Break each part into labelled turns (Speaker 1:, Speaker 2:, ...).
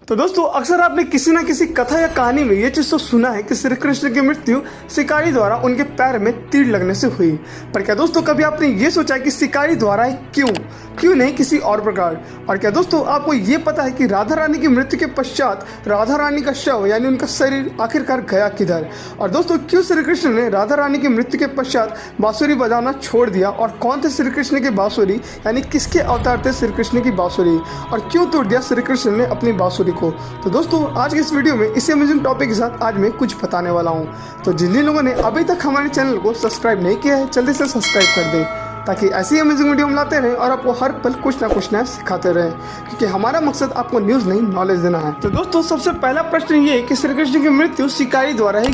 Speaker 1: तो दोस्तों अक्सर आपने किसी न किसी कथा या कहानी में ये चीज़ तो सुना है कि श्री कृष्ण की मृत्यु शिकारी द्वारा उनके पैर में तीर लगने से हुई। पर क्या दोस्तों कभी आपने ये सोचा कि शिकारी द्वारा ही क्यों नहीं किसी और प्रकार। और क्या दोस्तों आपको ये पता है कि राधा रानी की मृत्यु के पश्चात राधा रानी का शव यानी उनका शरीर आखिरकार गया किधर। और दोस्तों क्यों श्री कृष्ण ने राधा रानी की मृत्यु के पश्चात बांसुरी बजाना छोड़ दिया और कौन थे श्री कृष्ण की बांसुरी यानी किसके अवतार थे श्री कृष्ण की बांसुरी और क्यों तोड़ दिया श्री कृष्ण ने अपनी बांसुरी को। तो दोस्तों आज के इस वीडियो में इसी अमेजिंग टॉपिक के साथ आज मैं कुछ बताने वाला हूं। तो जिन लोगों ने अभी तक हमारे चैनल को सब्सक्राइब नहीं किया है जल्दी से सब्सक्राइब कर दें ताकि ऐसी अमेजिंग वीडियो हम लाते रहें और आपको हर पल कुछ ना कुछ नया सिखाते रहें, क्योंकि हमारा मकसद आपको न्यूज़ नहीं नॉलेज देना है। तो दोस्तों सबसे पहला प्रश्न ये है कि श्री कृष्ण की मृत्यु शिकारी द्वारा ही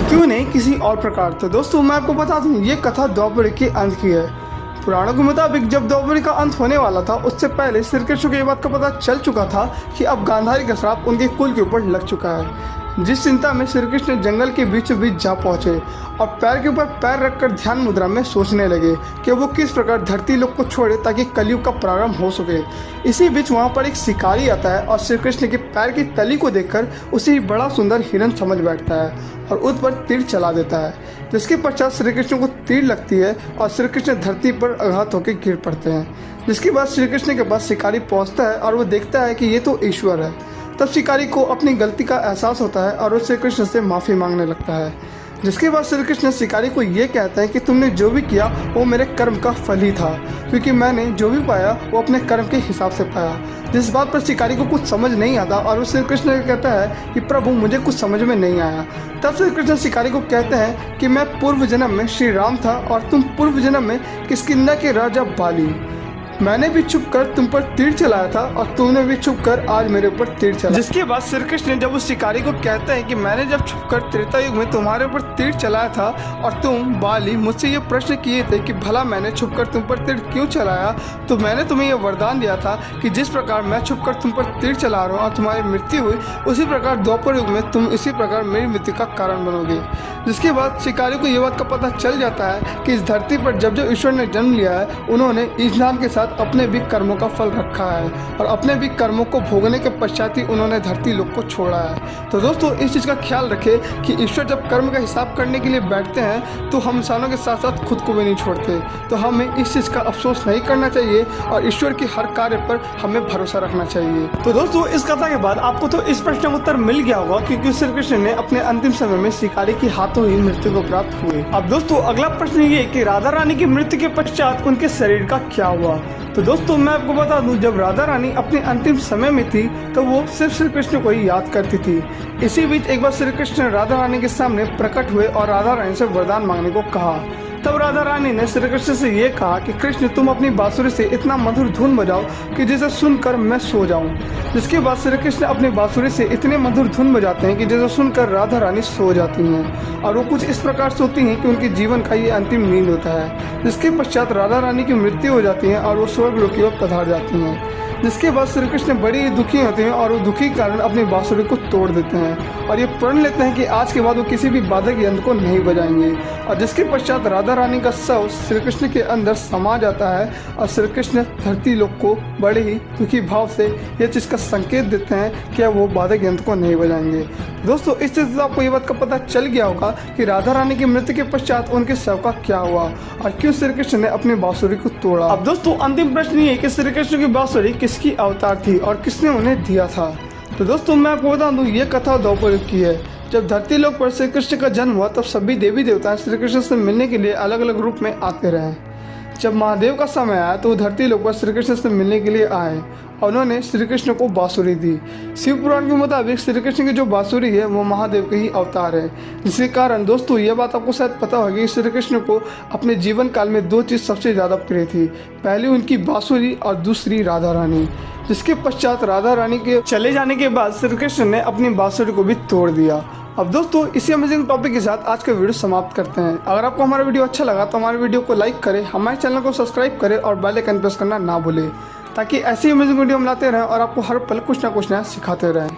Speaker 1: क्यों नहीं किसी और प्रकार। तो दोस्तों मैं आपको बता दूं ये कथा द्वापर के अंत की है। पुराणों के मुताबिक जब द्वापर का अंत होने वाला था उससे पहले श्री कृष्ण को ये बात का पता चल चुका था कि अब गांधारी का श्राप उनके कुल के ऊपर लग चुका है। जिस चिंता में श्री कृष्ण जंगल के बीचों बीच जा पहुंचे और पैर के ऊपर पैर रखकर ध्यान मुद्रा में सोचने लगे कि वो किस प्रकार धरती लोक को छोड़े ताकि कलयुग का प्रारंभ हो सके। इसी बीच वहां पर एक शिकारी आता है और श्री कृष्ण के पैर की तली को देखकर उसे बड़ा सुंदर हिरन समझ बैठता है और उस पर तीर चला देता है, जिसके पश्चात श्री कृष्ण को तीर लगती है और श्री कृष्ण धरती पर आघात होकर गिर पड़ते हैं। जिसके बाद श्री कृष्ण के पास शिकारी पहुंचता है और वो देखता है कि ये तो ईश्वर है। तब शिकारी को अपनी गलती का एहसास होता है और वो श्री कृष्ण से माफ़ी मांगने लगता है। जिसके बाद श्री कृष्ण शिकारी को ये कहते हैं कि तुमने जो भी किया वो मेरे कर्म का फल ही था, क्योंकि मैंने जो भी पाया वो अपने कर्म के हिसाब से पाया। जिस बात पर शिकारी को कुछ समझ नहीं आता और वो श्री कृष्ण को कहता है कि प्रभु मुझे कुछ समझ में नहीं आया। तब श्री कृष्ण शिकारी को कहते हैं कि मैं पूर्व जन्म में श्री राम था और तुम पूर्व जन्म में किष्किंधा के राजा बाली। मैंने भी छुप कर तुम पर तीर चलाया था और तुमने भी छुप कर आज मेरे ऊपर तीर चलाया। जिसके बाद श्री कृष्ण जब उस शिकारी को कहते हैं कि मैंने जब छुप कर त्रेता युग में तुम्हारे ऊपर तीर चलाया था और तुम बाली मुझसे ये प्रश्न किए थे कि भला मैंने छुप कर तुम पर तीर क्यों चलाया, तो मैंने तुम्हें यह वरदान दिया था कि जिस प्रकार मैं छुप कर तुम पर तीर चला रहा हूँ और तुम्हारी मृत्यु हुई उसी प्रकार द्वापर युग में तुम इसी प्रकार मेरी मृत्यु का कारण बनोगे। जिसके बाद शिकारी को ये बात का पता चल जाता है कि इस धरती पर जब ईश्वर ने जन्म लिया है उन्होंने इंसान के साथ अपने भी कर्मों का फल रखा है और अपने भी कर्मों को भोगने के पश्चात ही उन्होंने धरती लोक को छोड़ा है। तो दोस्तों इस चीज़ का ख्याल रखें कि ईश्वर जब कर्म का हिसाब करने के लिए बैठते हैं तो हम इंसानों के साथ साथ खुद को भी नहीं छोड़ते। तो हमें इस चीज़ का अफसोस नहीं करना चाहिए और ईश्वर की हर कार्य पर हमें भरोसा रखना चाहिए। तो दोस्तों इस कथा के बाद आपको तो इस प्रश्न का उत्तर मिल गया होगा क्योंकि श्री कृष्ण ने अपने अंतिम समय में शिकारी के हाथों ही मृत्यु को प्राप्त हुए। अब दोस्तों अगला प्रश्न ये कि राधा रानी की मृत्यु के पश्चात उनके शरीर का क्या हुआ। तो दोस्तों मैं आपको बता दूं जब राधा रानी अपने अंतिम समय में थी तो वो सिर्फ श्री कृष्ण को ही याद करती थी। इसी बीच एक बार श्री कृष्ण राधा रानी के सामने प्रकट हुए और राधा रानी से वरदान मांगने को कहा। तब राधा रानी ने श्री कृष्ण से ये कहा कि कृष्ण तुम अपनी बांसुरी से इतना मधुर धुन बजाओ कि जिसे सुनकर मैं सो जाऊं। जिसके बाद श्री कृष्ण अपनी बांसुरी से इतने मधुर धुन बजाते हैं कि जिसे सुनकर राधा रानी सो जाती हैं और वो कुछ इस प्रकार सोती हैं कि उनके जीवन का ये अंतिम नींद होता है। जिसके पश्चात राधा रानी की मृत्यु हो जाती है और वो स्वर्ग लोक की ओर पधार जाती हैं। जिसके बाद श्री कृष्ण बड़ी दुखी होते हैं और वो दुखी के कारण अपनी बांसुरी को तोड़ देते हैं और ये प्रण लेते हैं कि आज के बाद वो किसी भी बाधक यंत्र को नहीं बजाएंगे। और जिसके पश्चात राधा रानी का शव श्री कृष्ण के अंदर समा जाता है और श्री कृष्ण धरती लोक को बड़े ही दुखी भाव से यह चीज़ का संकेत देते हैं कि वो बाधक यंत्र को नहीं बजाएंगे। दोस्तों इस चीज़ से आपको ये बात का पता चल गया होगा कि राधा रानी की मृत्यु के पश्चात उनके शव का क्या हुआ और क्यों श्री कृष्ण ने अपनी बांसुरी को तोड़ा। अब दोस्तों अंतिम प्रश्न ये कि श्री कृष्ण की बांसुरी किसकी अवतार थी और किसने उन्हें दिया था। तो दोस्तों मैं आपको बता दूं ये कथा द्वापर युग की है। जब धरती लोक पर श्री कृष्ण का जन्म हुआ तब सभी देवी देवता श्री कृष्ण से मिलने के लिए अलग अलग रूप में आते रहे। जब महादेव का समय आया तो धरती लोक पर श्री कृष्ण से मिलने के लिए आए और उन्होंने श्री कृष्ण को बांसुरी दी। शिव पुराण के मुताबिक श्री कृष्ण की जो बांसुरी है वो महादेव के ही अवतार है। जिसके कारण दोस्तों ये बात आपको शायद पता होगी कि श्री कृष्ण को अपने जीवन काल में दो चीज़ सबसे ज़्यादा प्रिय थी, पहली उनकी बांसुरी और दूसरी राधा रानी। जिसके पश्चात राधा रानी के चले जाने के बाद श्री कृष्ण ने अपनी बांसुरी को भी तोड़ दिया। अब दोस्तों इसी अमेजिंग टॉपिक के साथ आज का वीडियो समाप्त करते हैं। अगर आपको हमारा वीडियो अच्छा लगा तो हमारे वीडियो को लाइक करें, हमारे चैनल को सब्सक्राइब करें और बेल आइकन प्रेस करना ना भूलें ताकि ऐसी अमेजिंग वीडियो हम लाते रहें और आपको हर पल कुछ ना कुछ नया सिखाते रहें।